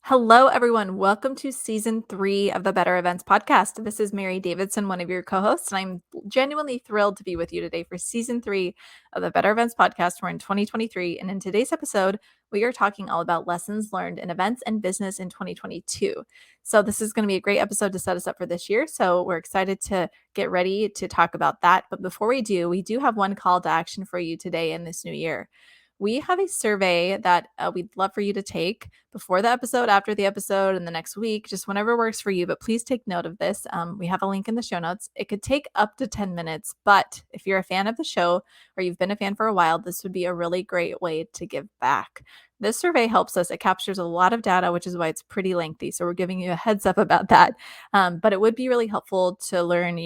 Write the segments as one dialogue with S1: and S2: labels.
S1: Hello, everyone. Welcome to season 3 of the Better Events podcast. This is Mary Davidson, one of your co hosts, and I'm genuinely thrilled to be with you today for season 3 of the Better Events podcast. We're in 2023, and in today's episode, we are talking all about lessons learned in events and business in 2022. So, this is going to be a great episode to set us up for this year. So, we're excited to get ready to talk about that. But before we do have one call to action for you today in this new year. We have a survey that we'd love for you to take before the episode, after the episode, and the next week, just whenever works for you. But please take note of this. We have a link in the show notes. It could take up to 10 minutes, but if you're a fan of the show or you've been a fan for a while, this would be a really great way to give back. This survey helps us. It captures a lot of data, which is why it's pretty lengthy. So we're giving you a heads up about that. But it would be really helpful to learn,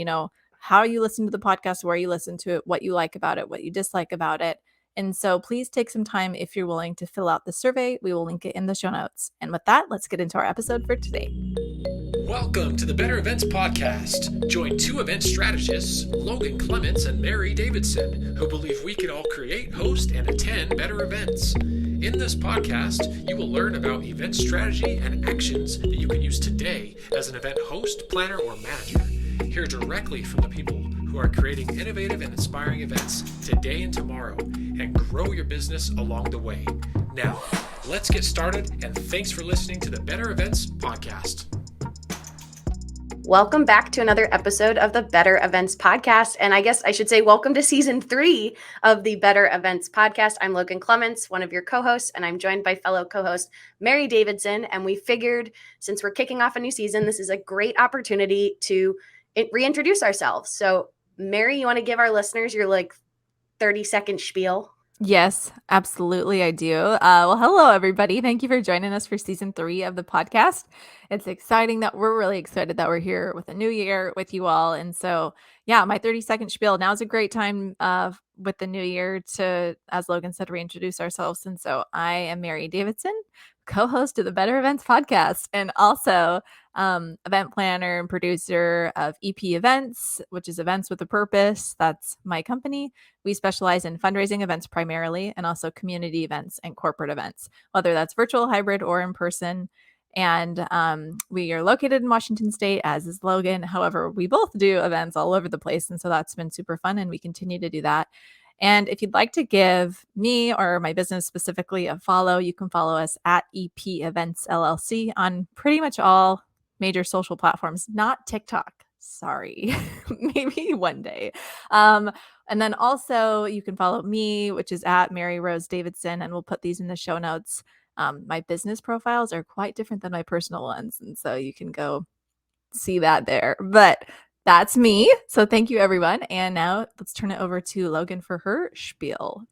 S1: how you listen to the podcast, where you listen to it, what you like about it, what you dislike about it. And so please take some time if you're willing to fill out the survey. We will link it in the show notes. And with that, let's get into our episode for today.
S2: Welcome to the Better Events Podcast. Join two event strategists, Logan Clements and Mary Davidson, who believe we can all create, host, and attend better events. In this podcast, you will learn about event strategy and actions that you can use today as an event host, planner, or manager. Hear directly from the people who are creating innovative and inspiring events today and tomorrow, and grow your business along the way. Now, let's get started, and thanks for listening to the Better Events Podcast.
S3: Welcome back to another episode of the Better Events Podcast. And I guess I should say welcome to season 3 of the Better Events Podcast. I'm Logan Clements, one of your co-hosts, and I'm joined by fellow co-host Mary Davidson. And we figured since we're kicking off a new season, this is a great opportunity to reintroduce ourselves. So Mary, you want to give our listeners your 30-second spiel?
S1: Yes, absolutely. I do. Well, hello, everybody. Thank you for joining us for season 3 of the podcast. It's exciting that we're really excited that we're here with a new year with you all. And so, yeah, my 30-second spiel. Now is a great time with the new year to, as Logan said, reintroduce ourselves. And so I am Mary Davidson, co-host of the Better Events podcast, and also event planner and producer of EP Events, which is Events with a Purpose. That's my company. We specialize in fundraising events primarily, and also community events and corporate events, whether that's virtual, hybrid, or in person. And we are located in Washington State, as is Logan. However, we both do events all over the place. And so that's been super fun, and we continue to do that. And if you'd like to give me or my business specifically a follow, you can follow us at EP Events LLC on pretty much all major social platforms, not TikTok. Sorry, maybe one day. And then also you can follow me, which is at Mary Rose Davidson, and we'll put these in the show notes. My business profiles are quite different than my personal ones, and so you can go see that there. But that's me. So thank you, everyone. And now let's turn it over to Logan for her spiel.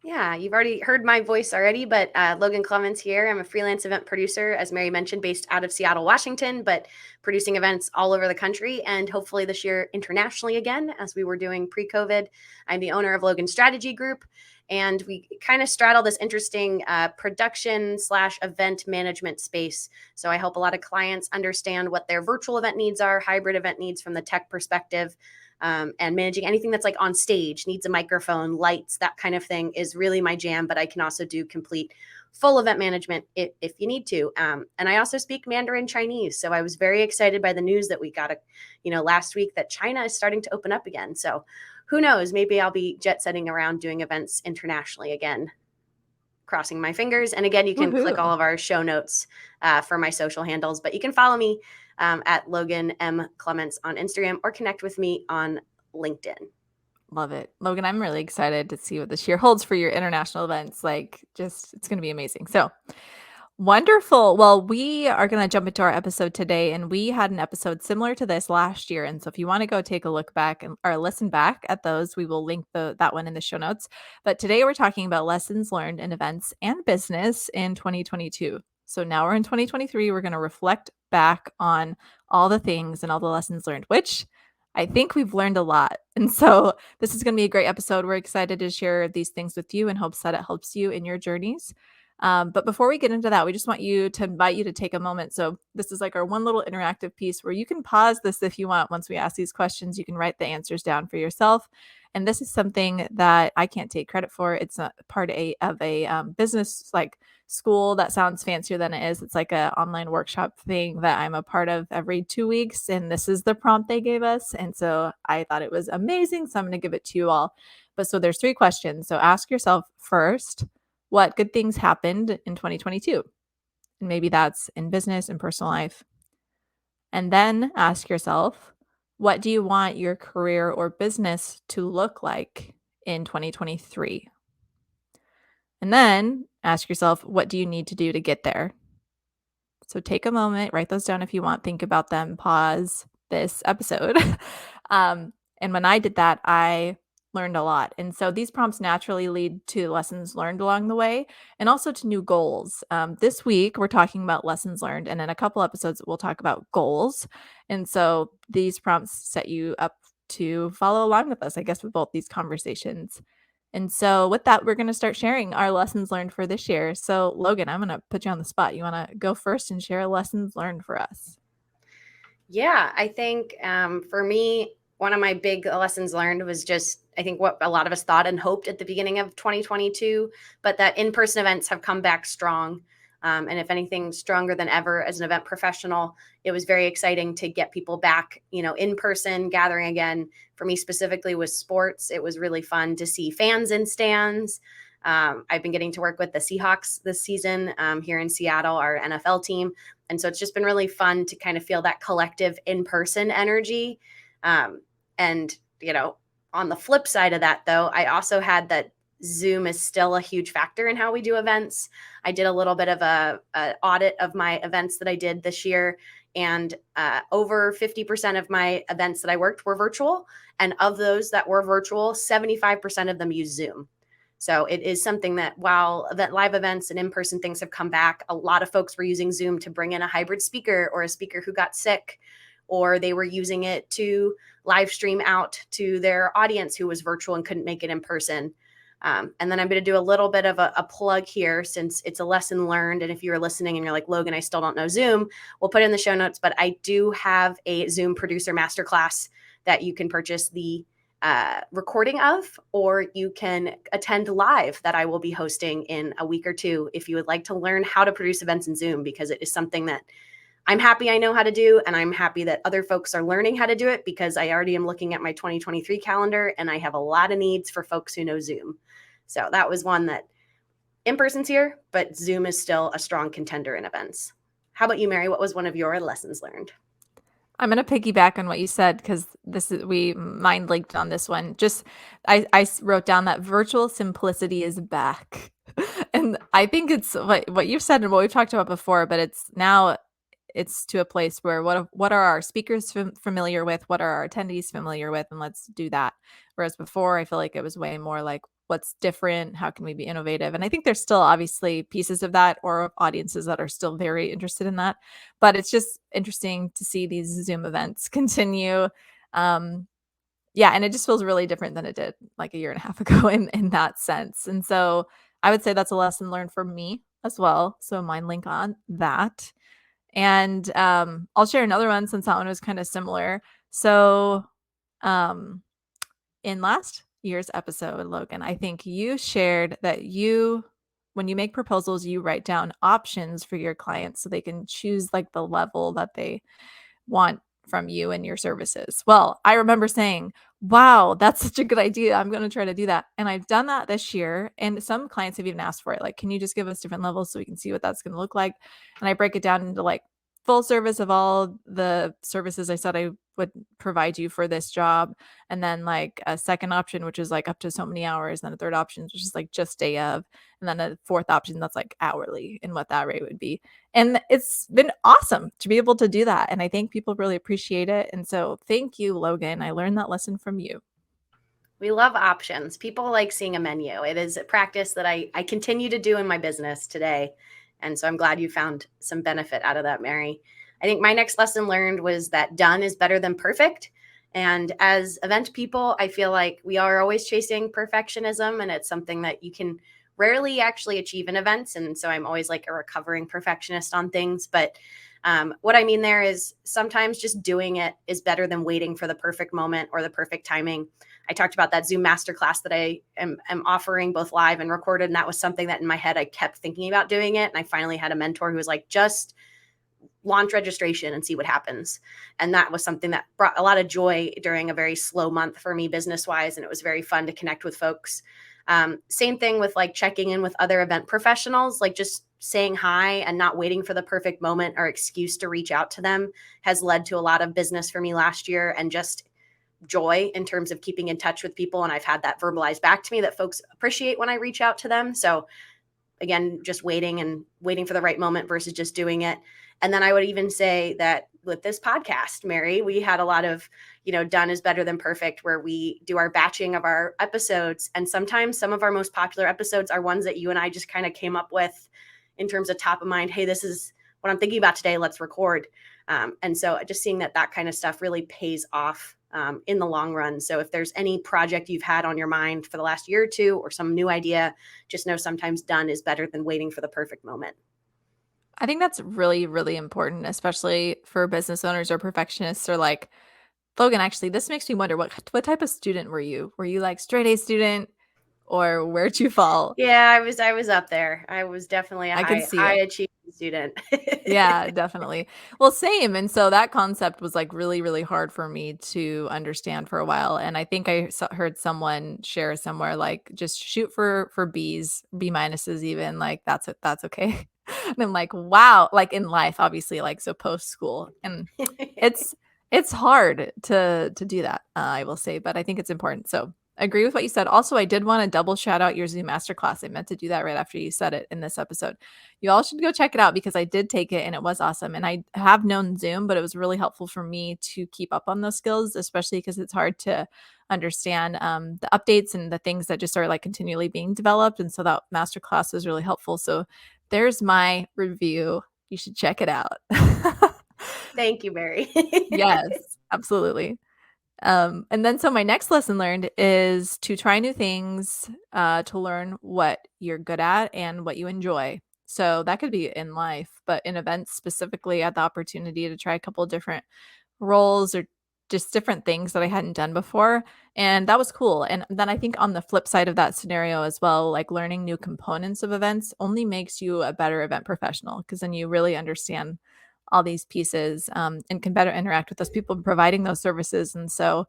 S3: Yeah, you've already heard my voice already, but Logan Clements here. I'm a freelance event producer, as Mary mentioned, based out of Seattle, Washington, but producing events all over the country and hopefully this year internationally again, as we were doing pre-COVID. I'm the owner of Logan Strategy Group, and we kind of straddle this interesting production/event management space. So I help a lot of clients understand what their virtual event needs are, hybrid event needs from the tech perspective. And managing anything that's on stage, needs a microphone, lights, that kind of thing is really my jam. But I can also do complete full event management if you need to. And I also speak Mandarin Chinese. So I was very excited by the news that we got last week that China is starting to open up again. So who knows, maybe I'll be jet setting around doing events internationally again. Crossing my fingers. And again, you can click all of our show notes for my social handles, but you can follow me at Logan M. Clements on Instagram or connect with me on LinkedIn.
S1: Love it. Logan, I'm really excited to see what this year holds for your international events. It's going to be amazing. So wonderful. Well, we are going to jump into our episode today, and we had an episode similar to this last year. And so if you want to go take a look back or listen back at those, we will link that one in the show notes. But today we're talking about lessons learned in events and business in 2022. So now we're in 2023. We're going to reflect back on all the things and all the lessons learned, which I think we've learned a lot. And so this is going to be a great episode. We're excited to share these things with you in hopes that it helps you in your journeys. But before we get into that, we just want to invite you to take a moment. So this is our one little interactive piece where you can pause this if you want. Once we ask these questions, you can write the answers down for yourself. And this is something that I can't take credit for. It's not part of a business like school that sounds fancier than it is. It's like a online workshop thing that I'm a part of every 2 weeks. And this is the prompt they gave us. And so I thought it was amazing. So I'm going to give it to you all. But so there's 3 questions. So ask yourself first, what good things happened in 2022? And maybe that's in business and personal life. And then ask yourself, what do you want your career or business to look like in 2023? And then ask yourself, what do you need to do to get there? So take a moment, write those down if you want, think about them, pause this episode. And when I did that, I learned a lot. And so these prompts naturally lead to lessons learned along the way and also to new goals. This week, we're talking about lessons learned. And in a couple episodes, we'll talk about goals. And so these prompts set you up to follow along with us, I guess, with both these conversations. And so with that, we're going to start sharing our lessons learned for this year. So Logan, I'm going to put you on the spot. You want to go first and share lessons learned for us?
S3: Yeah, I think for me, one of my big lessons learned was just, I think, what a lot of us thought and hoped at the beginning of 2022, but that in-person events have come back strong. And if anything, stronger than ever as an event professional. It was very exciting to get people back, in person, gathering again. For me specifically with sports, it was really fun to see fans in stands. I've been getting to work with the Seahawks this season here in Seattle, our NFL team. And so it's just been really fun to kind of feel that collective in-person energy. And, on the flip side of that, though, I also had that Zoom is still a huge factor in how we do events. I did a little bit of a audit of my events that I did this year, and over 50% of my events that I worked were virtual. And of those that were virtual, 75% of them use Zoom. So it is something that while live events and in-person things have come back, a lot of folks were using Zoom to bring in a hybrid speaker or a speaker who got sick, or they were using it to live stream out to their audience who was virtual and couldn't make it in person. And then I'm going to do a little bit of a plug here since it's a lesson learned. And if you're listening and you're like, Logan, I still don't know Zoom, we'll put it in the show notes. But I do have a Zoom producer masterclass that you can purchase the recording of, or you can attend live that I will be hosting in a week or two if you would like to learn how to produce events in Zoom, because it is something that I'm happy I know how to do, and I'm happy that other folks are learning how to do it, because I already am looking at my 2023 calendar and I have a lot of needs for folks who know Zoom. So that was one that in-person's here, but Zoom is still a strong contender in events. How about you, Mary? What was one of your lessons learned?
S1: I'm going to piggyback on what you said because we mind linked on this one. Just I wrote down that virtual simplicity is back. And I think it's what you've said and what we've talked about before, but it's to a place where what are our speakers familiar with, what are our attendees familiar with, and let's do that. Whereas before, I feel like it was way more like, what's different, how can we be innovative? And I think there's still obviously pieces of that or audiences that are still very interested in that, but it's just interesting to see these Zoom events continue. Yeah, and it just feels really different than it did like a year and a half ago in that sense. And so I would say that's a lesson learned for me as well. So mind link on that. And I'll share another one since that one was kind of similar. So um, in last year's episode, Logan, I think you shared that when you make proposals, you write down options for your clients so they can choose like the level that they want from you and your services. Well, I remember saying, wow, that's such a good idea. I'm going to try to do that. And I've done that this year. And some clients have even asked for it. Like, can you just give us different levels so we can see what that's going to look like? And I break it down into like full service of all the services I said I would provide you for this job. And then like a second option, which is like up to so many hours. Then a third option, which is like just day of. And then a fourth option that's like hourly and what that rate would be. And it's been awesome to be able to do that. And I think people really appreciate it. And so thank you, Logan. I learned that lesson from you.
S3: We love options. People like seeing a menu. It is a practice that I continue to do in my business today. And so I'm glad you found some benefit out of that, Mary. I think my next lesson learned was that done is better than perfect. And as event people, I feel like we are always chasing perfectionism, and it's something that you can rarely actually achieve in events. And so I'm always like a recovering perfectionist on things. But what I mean there is sometimes just doing it is better than waiting for the perfect moment or the perfect timing. I talked about that Zoom masterclass that I am offering both live and recorded. And that was something that in my head, I kept thinking about doing it. And I finally had a mentor who was like, just launch registration and see what happens. And that was something that brought a lot of joy during a very slow month for me business wise. And it was very fun to connect with folks. Same thing with like checking in with other event professionals, like just saying hi and not waiting for the perfect moment or excuse to reach out to them has led to a lot of business for me last year, and just joy in terms of keeping in touch with people. And I've had that verbalized back to me that folks appreciate when I reach out to them. So again, just waiting for the right moment versus just doing it. And then I would even say that with this podcast, Mary, we had a lot of, done is better than perfect, where we do our batching of our episodes. And sometimes some of our most popular episodes are ones that you and I just kind of came up with in terms of top of mind. Hey, this is what I'm thinking about today. Let's record. And so just seeing that kind of stuff really pays off in the long run. So if there's any project you've had on your mind for the last year or two, or some new idea, just know sometimes done is better than waiting for the perfect moment.
S1: I think that's really, really important, especially for business owners or perfectionists, or like Logan. Actually, this makes me wonder, what type of student were you? Were you like straight A student, or where'd you fall?
S3: Yeah, I was up there. I was definitely a
S1: I can see
S3: high
S1: it.
S3: achieving student.
S1: Yeah, definitely. Well, same. And so that concept was like really, really hard for me to understand for a while. And I think I heard someone share somewhere like just shoot for B's, B minuses, even like that's okay. And I'm like, wow, like in life, obviously, like so post school, and it's it's hard to do that. I will say, but I think it's important. So I agree with what you said. Also, I did want to double shout out your Zoom masterclass. I meant to do that right after you said it in this episode. You all should go check it out because I did take it and it was awesome. And I have known Zoom, but it was really helpful for me to keep up on those skills, especially because it's hard to understand the updates and the things that just are like continually being developed. And so that masterclass was really helpful. So there's my review. You should check it out.
S3: Thank you, Mary.
S1: Yes, absolutely. And then so my next lesson learned is to try new things, to learn what you're good at and what you enjoy. So that could be in life, but in events specifically, I had the opportunity to try a couple of different roles or just different things that I hadn't done before. And that was cool. And then I think on the flip side of that scenario as well, like learning new components of events only makes you a better event professional, because then you really understand all these pieces, and can better interact with those people providing those services. And so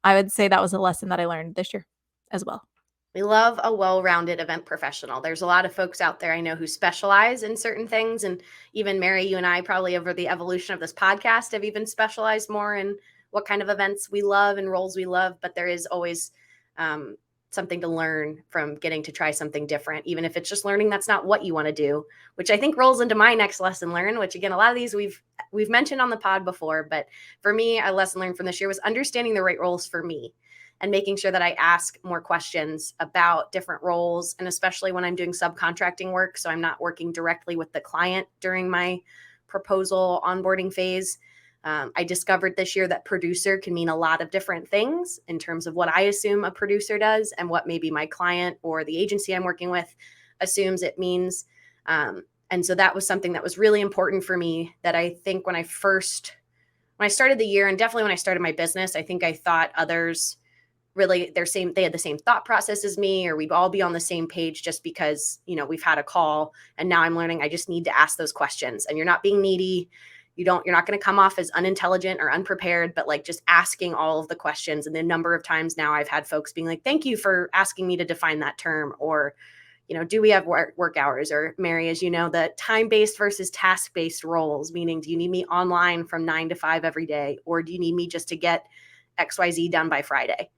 S1: I would say that was a lesson that I learned this year as well.
S3: We love a well-rounded event professional. There's a lot of folks out there I know who specialize in certain things. And even Mary, you and I probably over the evolution of this podcast have even specialized more in what kind of events we love and roles we love. But there is always something to learn from getting to try something different, even if it's just learning that's not what you want to do, which I think rolls into my next lesson learned, which again, a lot of these we've mentioned on the pod before. But for me, a lesson learned from this year was understanding the right roles for me and making sure that I ask more questions about different roles. And especially when I'm doing subcontracting work, so I'm not working directly with the client during my proposal onboarding phase. I discovered this year that producer can mean a lot of different things in terms of what I assume a producer does and what maybe my client or the agency I'm working with assumes it means. And so that was something that was really important for me, that I think when I started the year, and definitely when I started my business, I think I thought others really they had the same thought process as me, or we'd all be on the same page just because, we've had a call. And now I'm learning I just need to ask those questions, and you're not being needy. You're not going to come off as unintelligent or unprepared, but like just asking all of the questions. And the number of times now I've had folks being like, thank you for asking me to define that term, or, do we have work hours? Or Mary, as you know, the time-based versus task-based roles, meaning do you need me online from 9 to 5 every day? Or do you need me just to get XYZ done by Friday?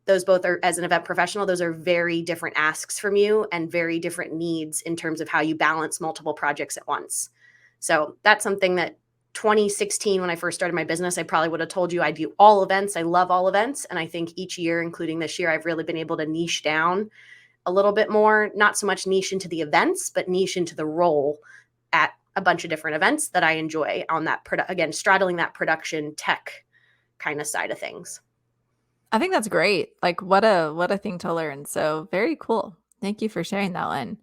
S3: Those both are, as an event professional, those are very different asks from you and very different needs in terms of how you balance multiple projects at once. So that's something that 2016, when I first started my business, I probably would have told you I do all events. I love all events. And I think each year, including this year, I've really been able to niche down a little bit more, not so much niche into the events, but niche into the role at a bunch of different events that I enjoy on that, again, straddling that production tech kind of side of things.
S1: I think that's great. Like what a thing to learn. So very cool. Thank you for sharing that one.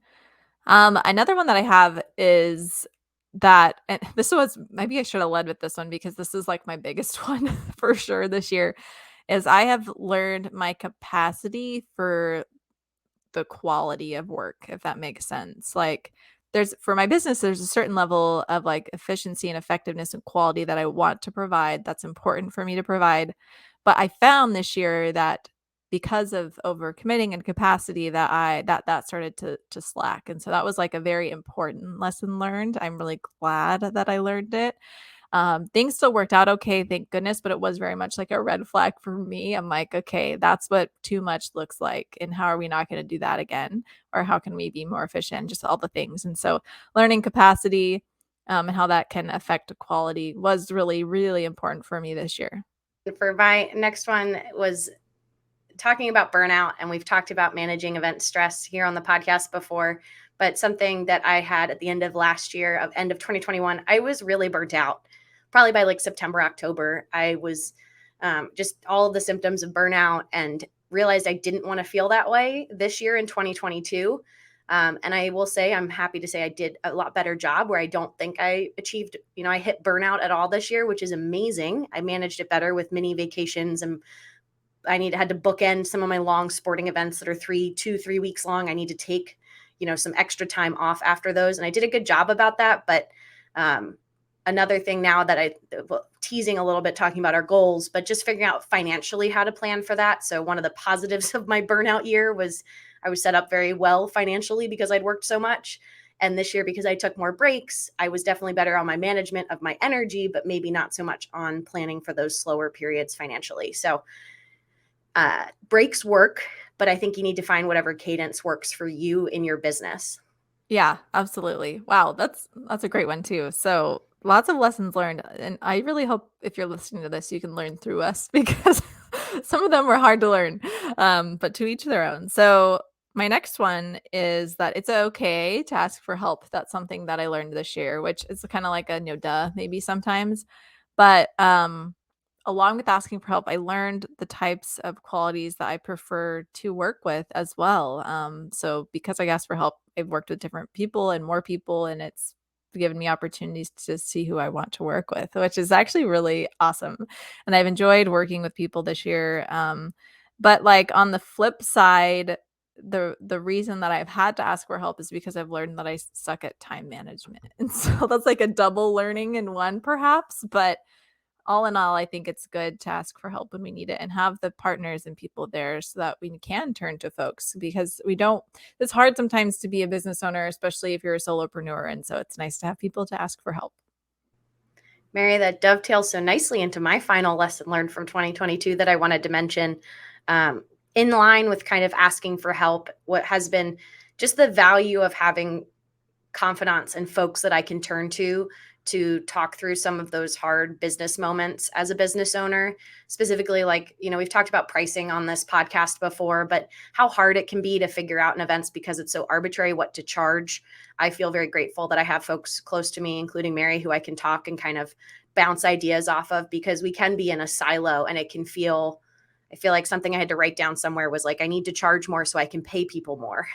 S1: Another one that I have is that, and this was, maybe I should have led with this one because this is like my biggest one for sure this year, is I have learned my capacity for the quality of work, if that makes sense. Like, there's, for my business, there's a certain level of like efficiency and effectiveness and quality that I want to provide. That's important for me to provide. But I found this year that because of overcommitting and capacity that that started to slack. And so that was like a very important lesson learned. I'm really glad that I learned it. Things still worked out okay, thank goodness, but it was very much like a red flag for me. I'm like, okay, that's what too much looks like. And how are we not going to do that again? Or how can we be more efficient? Just all the things. And so learning capacity and how that can affect quality was really, really important for me this year.
S3: For my next one was talking about burnout, and we've talked about managing event stress here on the podcast before, but something that I had at the end of last year, of end of 2021, I was really burnt out. Probably by like September, October, I was just all of the symptoms of burnout, and realized I didn't want to feel that way this year in 2022. And I will say, I'm happy to say I did a lot better job where I don't think I achieved, I hit burnout at all this year, which is amazing. I managed it better with mini vacations, and had to bookend some of my long sporting events that are 3 weeks long. I need to take, some extra time off after those. And I did a good job about that. But another thing now that teasing a little bit, talking about our goals, but just figuring out financially how to plan for that. So one of the positives of my burnout year was I was set up very well financially because I'd worked so much. And this year, because I took more breaks, I was definitely better on my management of my energy, but maybe not so much on planning for those slower periods financially. So breaks work, but I think you need to find whatever cadence works for you in your business.
S1: Yeah, absolutely. Wow, that's a great one too. So lots of lessons learned, and I really hope if you're listening to this, you can learn through us because some of them were hard to learn, but to each their own. So my next one is that it's okay to ask for help. That's something that I learned this year, which is kind of like a duh maybe sometimes, but along with asking for help, I learned the types of qualities that I prefer to work with as well. So because I asked for help, I've worked with different people and more people, and it's given me opportunities to see who I want to work with, which is actually really awesome. And I've enjoyed working with people this year. But like on the flip side, the reason that I've had to ask for help is because I've learned that I suck at time management. And so that's like a double learning in one, perhaps, but all in all, I think it's good to ask for help when we need it and have the partners and people there so that we can turn to folks because it's hard sometimes to be a business owner, especially if you're a solopreneur. And so it's nice to have people to ask for help.
S3: Mary, that dovetails so nicely into my final lesson learned from 2022 that I wanted to mention. In line with kind of asking for help, what has been just the value of having confidants and folks that I can turn to talk through some of those hard business moments as a business owner. Specifically, like, we've talked about pricing on this podcast before, but how hard it can be to figure out in events because it's so arbitrary what to charge. I feel very grateful that I have folks close to me, including Mary, who I can talk and kind of bounce ideas off of, because we can be in a silo and I feel like something I had to write down somewhere was like, I need to charge more so I can pay people more,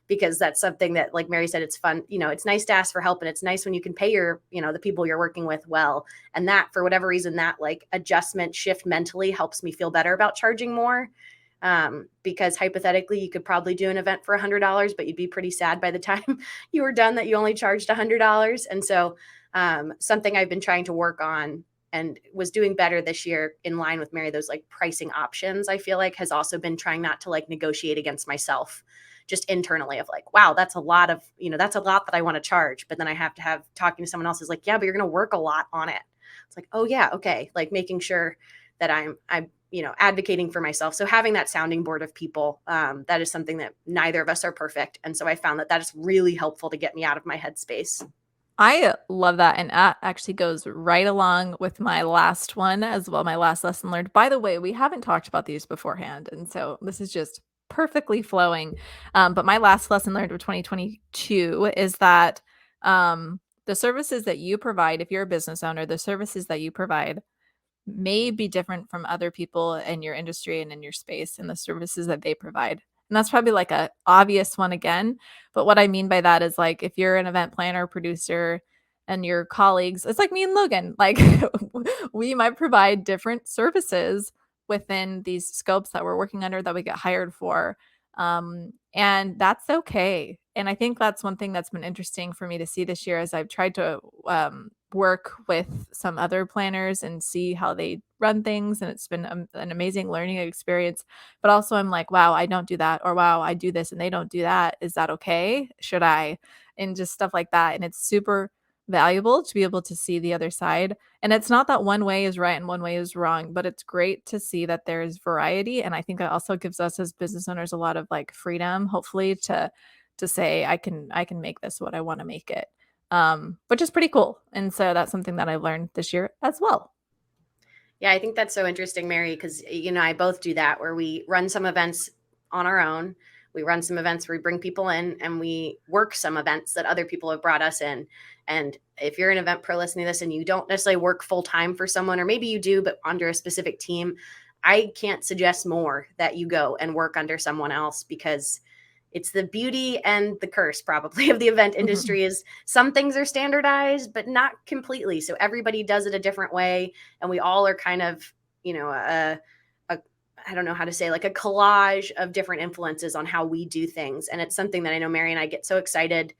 S3: because that's something that, like Mary said, it's fun. It's nice to ask for help, and it's nice when you can pay the people you're working with well. And that, for whatever reason, that like adjustment shift mentally helps me feel better about charging more. Because hypothetically, you could probably do an event for $100, but you'd be pretty sad by the time you were done that you only charged $100. And so something I've been trying to work on and was doing better this year in line with Mary, those like pricing options, I feel like has also been trying not to like negotiate against myself just internally of like, wow, that's a lot that I want to charge. But then I have to have talking to someone else is like, yeah, but you're going to work a lot on it. It's like, oh yeah. Okay. Like making sure that I'm advocating for myself. So having that sounding board of people, that is something that neither of us are perfect. And so I found that is really helpful to get me out of my headspace.
S1: I love that. And that actually goes right along with my last one as well, my last lesson learned. By the way, we haven't talked about these beforehand. And so this is just perfectly flowing. But my last lesson learned of 2022 is that the services that you provide, if you're a business owner, the services that you provide may be different from other people in your industry and in your space and the services that they provide. And And that's probably like a obvious one again. But what I mean by that is like if you're an event planner, producer, and your colleagues, it's like me and Logan, like we might provide different services within these scopes that we're working under that we get hired for. And that's okay. And I think that's one thing that's been interesting for me to see this year as I've tried to work with some other planners and see how they run things. And it's been an amazing learning experience. But also, I'm like, wow, I don't do that. Or wow, I do this and they don't do that. Is that okay? Should I? And just stuff like that. And it's super valuable to be able to see the other side. And it's not that one way is right and one way is wrong, but it's great to see that there's variety. And I think that also gives us as business owners a lot of like freedom, hopefully, to say I can make this what I want to make it. Which is pretty cool. And so that's something that I've learned this year as well.
S3: Yeah, I think that's so interesting, Mary, because I both do that where we run some events on our own. We run some events where we bring people in and we work some events that other people have brought us in. And if you're an event pro listening to this and you don't necessarily work full time for someone, or maybe you do, but under a specific team, I can't suggest more that you go and work under someone else, because it's the beauty and the curse probably of the event industry is some things are standardized, but not completely. So everybody does it a different way. And we all are kind of, I don't know how to say, like a collage of different influences on how we do things. And it's something that I know Mary and I get so excited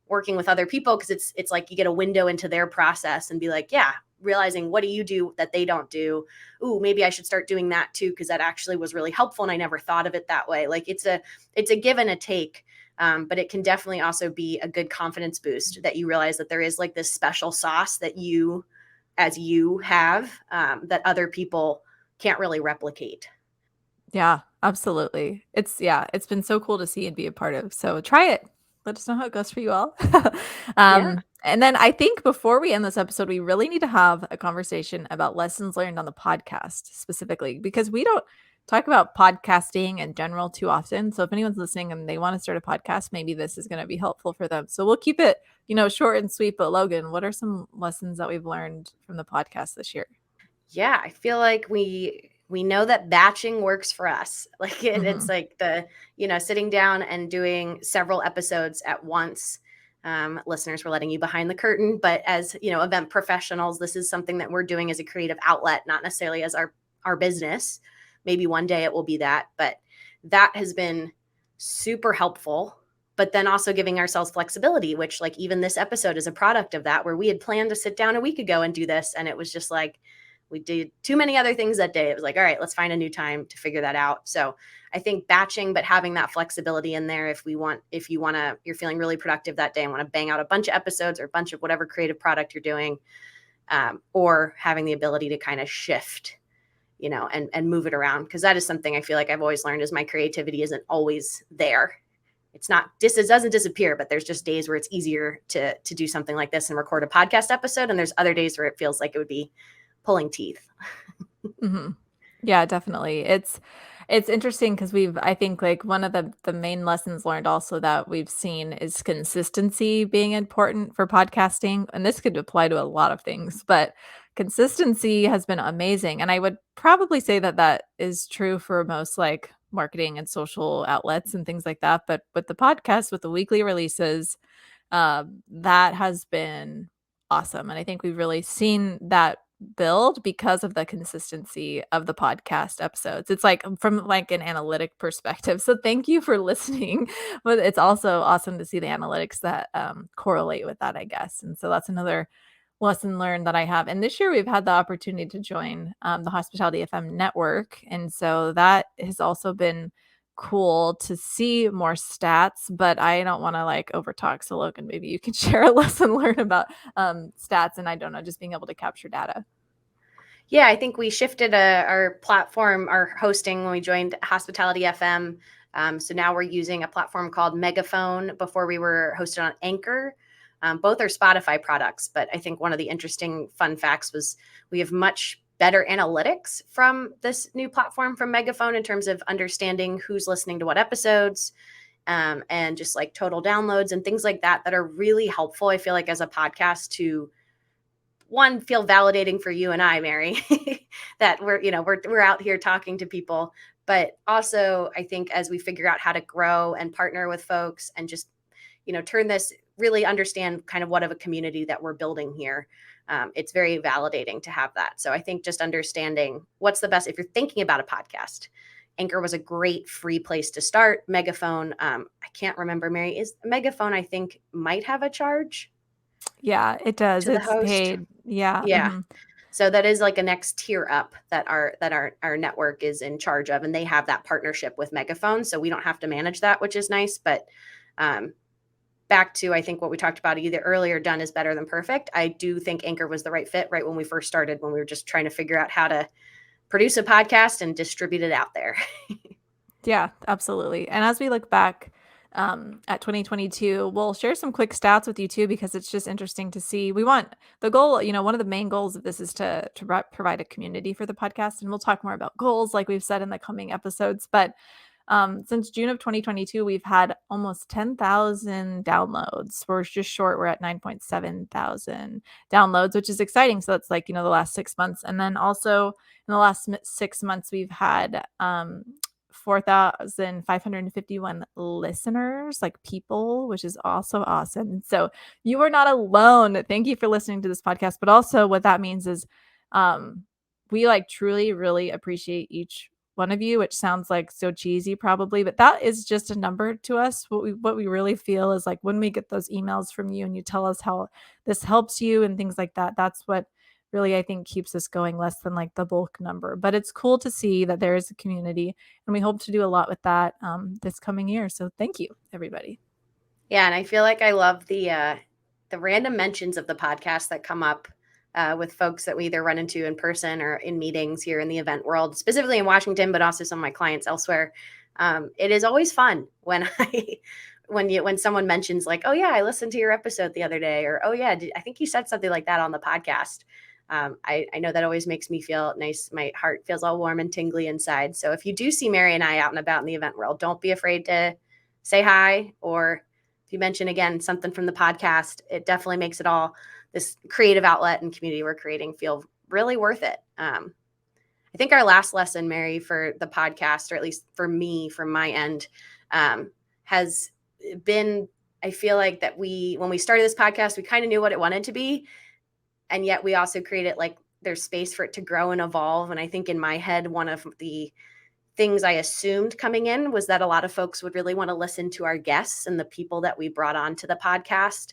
S3: working with other people, because it's like you get a window into their process and be like, yeah, realizing what do you do that they don't do. Ooh, maybe I should start doing that too, because that actually was really helpful and I never thought of it that way. Like it's a give and a take. But it can definitely also be a good confidence boost that you realize that there is like this special sauce that you have, that other people can't really replicate.
S1: Yeah, absolutely. It's been so cool to see and be a part of. So try it. Let us know how it goes for you all.
S3: Yeah.
S1: And then I think before we end this episode, we really need to have a conversation about lessons learned on the podcast specifically, because we don't talk about podcasting in general too often. So if anyone's listening and they want to start a podcast, maybe this is going to be helpful for them. So we'll keep it, short and sweet. But Logan, what are some lessons that we've learned from the podcast this year?
S3: Yeah, I feel like we know that batching works for us. Like it's
S1: Mhm.
S3: like the, sitting down and doing several episodes at once. Listeners, we're letting you behind the curtain, but as event professionals, this is something that we're doing as a creative outlet, not necessarily as our business. Maybe one day it will be that, but that has been super helpful. But then also giving ourselves flexibility, which like even this episode is a product of that, where we had planned to sit down a week ago and do this, and it was just like we did too many other things that day. It was like, all right, let's find a new time to figure that out. So I think batching, but having that flexibility in there if you want to, you're feeling really productive that day and want to bang out a bunch of episodes or a bunch of whatever creative product you're doing, or having the ability to kind of shift, and move it around. Because that is something I feel like I've always learned is my creativity isn't always there. It's not, it doesn't disappear, but there's just days where it's easier to do something like this and record a podcast episode. And there's other days where it feels like it would be pulling teeth.
S1: Mhm. Yeah, definitely. It's interesting because I think like one of the main lessons learned also that we've seen is consistency being important for podcasting, and this could apply to a lot of things, but consistency has been amazing, and I would probably say that that is true for most like marketing and social outlets and things like that, but with the podcast, with the weekly releases, that has been awesome. And I think we've really seen that build because of the consistency of the podcast episodes. It's like from like an analytic perspective. So thank you for listening. But it's also awesome to see the analytics that correlate with that, I guess. And so that's another lesson learned that I have. And this year we've had the opportunity to join the Hospitality FM network. And so that has also been cool to see more stats, but I don't want to like overtalk. So Logan, maybe you can share a lesson learned about stats and I don't know, just being able to capture data.
S3: Yeah, I think we shifted our platform, our hosting when we joined Hospitality FM. So now we're using a platform called Megaphone. Before we were hosted on Anchor. Both are Spotify products, but I think one of the interesting fun facts was we have much better analytics from this new platform from Megaphone in terms of understanding who's listening to what episodes, and just like total downloads and things like that are really helpful. I feel like as a podcast to one feel validating for you and I, Mary, that we're out here talking to people, But also, I think as we figure out how to grow and partner with folks and just, turn this, really understand kind of what of a community that we're building here, it's very validating to have that. So I think just understanding what's the best, if you're thinking about a podcast, Anchor was a great free place to start. Megaphone, I can't remember, Mary, is Megaphone, I think, might have a charge
S1: Yeah, it does.
S3: to the
S1: It's
S3: host.
S1: paid. Yeah.
S3: Yeah. So that is like a next tier up that our network is in charge of, and they have that partnership with Megaphone, so we don't have to manage that, which is nice. But um, back to, I think, what we talked about either earlier, done is better than perfect. I do think Anchor was the right fit right when we first started, when we were just trying to figure out how to produce a podcast and distribute it out there.
S1: Yeah, absolutely. And as we look back at 2022, we'll share some quick stats with you too, because it's just interesting to see. We want the goal, one of the main goals of this is to provide a community for the podcast. And we'll talk more about goals, like we've said in the coming episodes. But since June of 2022, we've had almost 10,000 downloads. We're just short. We're at 9.7 thousand downloads, which is exciting. So that's like, the last 6 months. And then also in the last 6 months, we've had 4,551 listeners, like people, which is also awesome. So you are not alone. Thank you for listening to this podcast. But also what that means is we like truly, really appreciate each one of you, which sounds like so cheesy probably, but that is just a number to us. What we really feel is like when we get those emails from you and you tell us how this helps you and things like that, that's what really I think keeps us going, less than like the bulk number. But it's cool to see that there is a community, and we hope to do a lot with that this coming year. So thank you, everybody.
S3: Yeah, and I feel like I love the random mentions of the podcast that come up with folks that we either run into in person or in meetings here in the event world, specifically in Washington, but also some of my clients elsewhere. It is always fun when when someone mentions like, "Oh yeah, I listened to your episode the other day," or "Oh yeah, I think you said something like that on the podcast." I know that always makes me feel nice. My heart feels all warm and tingly inside. So if you do see Mary and I out and about in the event world, don't be afraid to say hi, or if you mention again something from the podcast, it definitely makes it all, this creative outlet and community we're creating, feel really worth it. I think our last lesson, Mary, for the podcast, or at least for me from my end, has been, I feel like that when we started this podcast, we kind of knew what it wanted to be. And yet we also created, like, there's space for it to grow and evolve. And I think in my head, one of the things I assumed coming in was that a lot of folks would really want to listen to our guests and the people that we brought on to the podcast.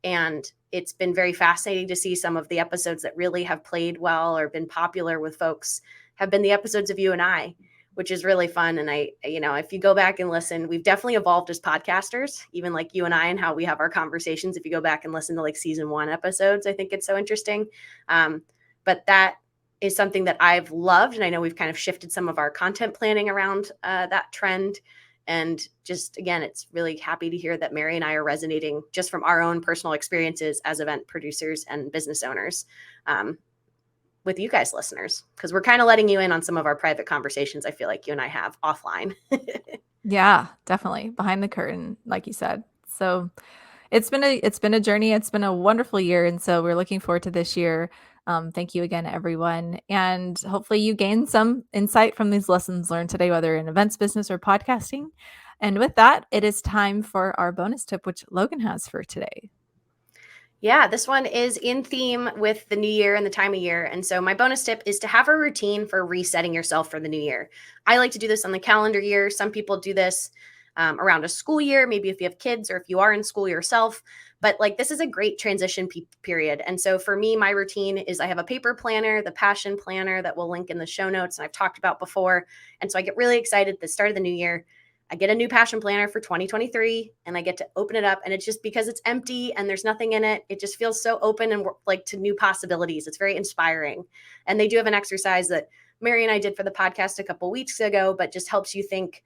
S3: And it's been very fascinating to see some of the episodes that really have played well or been popular with folks have been the episodes of you and I, which is really fun. And if you go back and listen, we've definitely evolved as podcasters, even like you and I, and how we have our conversations. If you go back and listen to like season 1 episodes, I think it's so interesting. But that is something that I've loved. And I know we've kind of shifted some of our content planning around that trend. And just, again, it's really happy to hear that Mary and I are resonating just from our own personal experiences as event producers and business owners with you guys listeners, because we're kind of letting you in on some of our private conversations I feel like you and I have offline.
S1: Yeah, definitely behind the curtain, like you said. So it's been a journey. It's been a wonderful year, and so we're looking forward to this year. Thank you again, everyone, and hopefully you gain some insight from these lessons learned today, whether in events business or podcasting. And with that, it is time for our bonus tip, which Logan has for today.
S3: Yeah, this one is in theme with the new year and the time of year. And so my bonus tip is to have a routine for resetting yourself for the new year. I like to do this on the calendar year. Some people do this around a school year, maybe if you have kids or if you are in school yourself. But like, this is a great transition period. And so for me, my routine is I have a paper planner, the passion planner that we'll link in the show notes and I've talked about before. And so I get really excited at the start of the new year. I get a new passion planner for 2023 and I get to open it up, and it's just, because it's empty and there's nothing in it, it just feels so open and like to new possibilities. It's very inspiring. And they do have an exercise that Mary and I did for the podcast a couple weeks ago, but just helps you think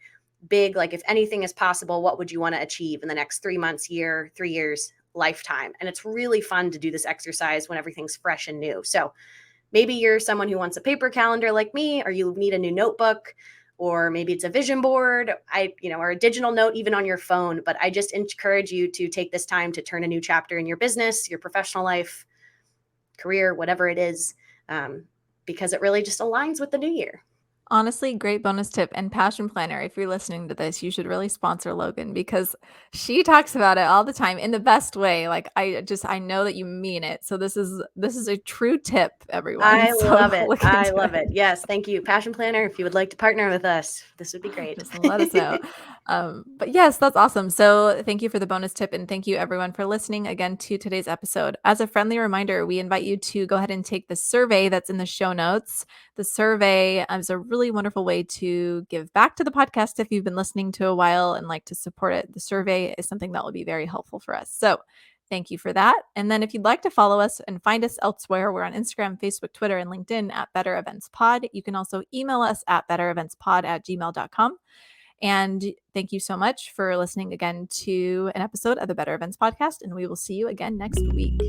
S3: big. Like, if anything is possible, what would you want to achieve in the next 3 months, year, 3 years, lifetime? And it's really fun to do this exercise when everything's fresh and new. So maybe you're someone who wants a paper calendar like me, or you need a new notebook, or maybe it's a vision board, or a digital note even on your phone. But I just encourage you to take this time to turn a new chapter in your business, your professional life, career, whatever it is, because it really just aligns with the new year.
S1: Honestly, great bonus tip and passion planner. If you're listening to this, you should really sponsor Logan because she talks about it all the time in the best way. Like I know that you mean it. So this is a true tip, everyone.
S3: I
S1: So
S3: love it.
S1: look
S3: I
S1: into
S3: love
S1: it.
S3: it. Yes, thank you, Passion Planner. If you would like to partner with us, this would be great.
S1: Just let us know. But yes, that's awesome. So thank you for the bonus tip. And thank you everyone for listening again to today's episode. As a friendly reminder, we invite you to go ahead and take the survey that's in the show notes. The survey is a really wonderful way to give back to the podcast if you've been listening to a while and like to support it. The survey is something that will be very helpful for us. So thank you for that. And then if you'd like to follow us and find us elsewhere, we're on Instagram, Facebook, Twitter, and LinkedIn at Better Events Pod. You can also email us at bettereventspod@gmail.com. And thank you so much for listening again to an episode of the Better Events Podcast. And we will see you again next week.